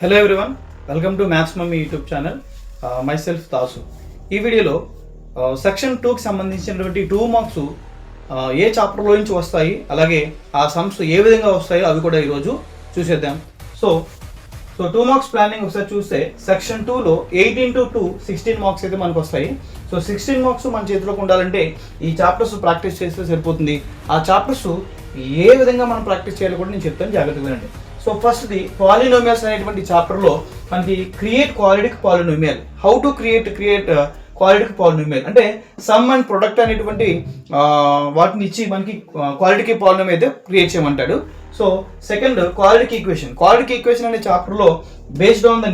Hello everyone, welcome to maths mummy YouTube channel. My self Dasu. ఈ వీడియోలో section 2కి సంబంధించినటువంటి 2 మార్క్స్ ఏ చాప్టర్లో నుంచి వస్తాయి, అలాగే ఆ సమ్స్ ఏ విధంగా వస్తాయో అవి కూడా ఈరోజు చూసేద్దాం. సో 2 మార్క్స్ ప్లానింగ్ ఒకసారి చూస్తే సెక్షన్ 2లో 8 into 2 16 మార్క్స్ అయితే మనకు వస్తాయి. సో 16 మార్క్స్ మన చేతిలోకి ఉండాలంటే ఈ చాప్టర్స్ ప్రాక్టీస్ చేస్తే సరిపోతుంది. ఆ చాప్టర్స్ ఏ విధంగా మనం ప్రాక్టీస్ చేయాలో కూడా నేను చెప్తాను, జాగ్రత్తగా వినండి. సో ఫస్ట్ది పాలినోమియల్స్ అనేటువంటి చాప్టర్లో మనకి create quadratic polynomial, how to create quadratic polynomial అంటే సమ్ అండ్ ప్రొడక్ట్ అనేటువంటి వాటిని ఇచ్చి మనకి క్వాలిటిక్ పాలినోమియల్ అయితే క్రియేట్ చేయమంటాడు. సో సెకండ్ క్వాలిటిక్ ఈక్వేషన్ అనే చాప్టర్లో based on the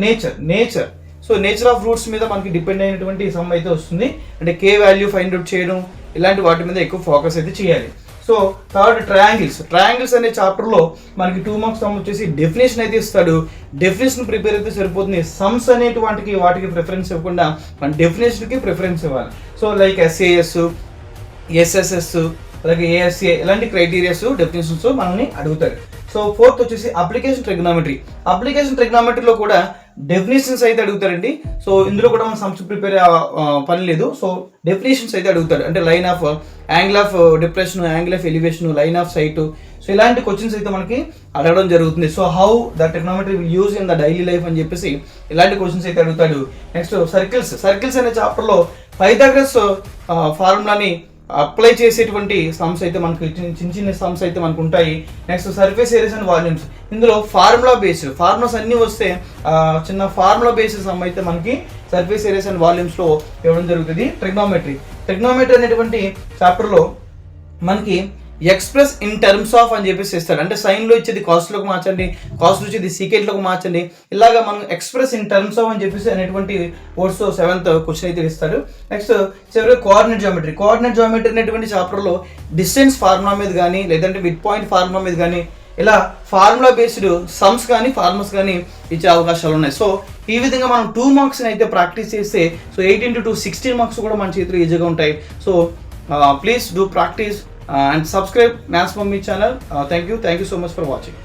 nature so nature of roots మీద మనకి డిపెండ్ అయినటువంటి సమ్ అయితే వస్తుంది. అంటే కే వాల్యూ ఫైండ్ అవుట్ చేయడం, ఇలాంటి వాటి మీద ఎక్కువ ఫోకస్ అయితే చేయాలి. సో థర్డ్ ట్రయాంగిల్స్ అనే చాప్టర్లో మనకి 2 మార్క్స్ సమ్ వచ్చేసి డెఫినేషన్ అయితే ఇస్తాడు. డెఫినేషన్ ప్రిపేర్ అయితే సరిపోతుంది. సమ్స్ అనేటి వాటికి ప్రిఫరెన్స్ ఇవ్వకుండా మన డెఫినేషన్కి ప్రిఫరెన్స్ ఇవ్వాలి. సో లైక్ SAS, SSS, అలాగే ASA ఇలాంటి క్రైటీరియాస్ డెఫినేషన్స్ మనల్ని అడుగుతారు. సో ఫోర్త్ వచ్చేసి అప్లికేషన్ ట్రిగ్నామెట్రీలో కూడా డెఫినేషన్స్ అయితే అడుగుతారండి. సో ఇందులో కూడా మనం సమ్స్ ప్రిపేర్ పని లేదు. సో డెఫినేషన్స్ అయితే అడుగుతారు. అంటే line of angle of depression, angle of elevation, line of sight, so ఇలాంటి క్వశ్చన్స్ అయితే మనకి అడగడం జరుగుతుంది. So how the trigonometry will use in the daily life అని చెప్పేసి ఇలాంటి క్వశ్చన్స్ అయితే అడుగుతాడు. నెక్స్ట్ సర్కిల్స్ అనే చాప్టర్లో పైథాగరస్ ఫార్ములాని అప్లై చేసేటువంటి సమ్స్ అయితే మనకు చిన్న సమ్స్ అయితే మనకు ఉంటాయి. Next surface areas and volumes, ఇందులో ఫార్ములాస్ అన్నీ వస్తే చిన్న ఫార్ములా బేస్డ్ సమ్ అయితే మనకి సర్ఫేస్ ఏరియాస్ అండ్ వాల్యూమ్స్లో ఇవ్వడం జరుగుతుంది. ట్రిగ్నోమెట్రీ అనేటువంటి చాప్టర్లో మనకి ఎక్స్ప్రెస్ ఇన్ టర్మ్స్ ఆఫ్ అని చెప్పేసి ఇస్తాడు. అంటే సైన్లో ఇచ్చేది కాస్ట్లోకి మార్చండి, కాస్ట్ వచ్చేది సీకెంట్లోకి మార్చండి, ఇలాగా మనం ఎక్స్ప్రెస్ ఇన్ టర్మ్స్ ఆఫ్ అని చెప్పేసి అనేటువంటి వర్డ్స్ 7th క్వశ్చన్ అయితే ఇస్తాడు. నెక్స్ట్ చివరికి కోఆర్డినేట్ జామెట్రీ అనేటువంటి చాప్టర్లో డిస్టెన్స్ ఫార్ములా మీద కానీ, లేదంటే మిడ్ పాయింట్ ఫార్ములా మీద కానీ, ఇలా ఫార్ములా బేస్డ్ సమ్స్ కానీ ఫార్ములాస్ కానీ ఇచ్చే అవకాశాలు ఉన్నాయి. సో ఈ విధంగా మనం 2 మార్క్స్ని అయితే ప్రాక్టీస్ చేస్తే సో 8 into 2 16 మార్క్స్ కూడా మన చేతిలో ఈజీగా ఉంటాయి. So please do practice and subscribe Maths Mummy channel. Thank you so much for watching.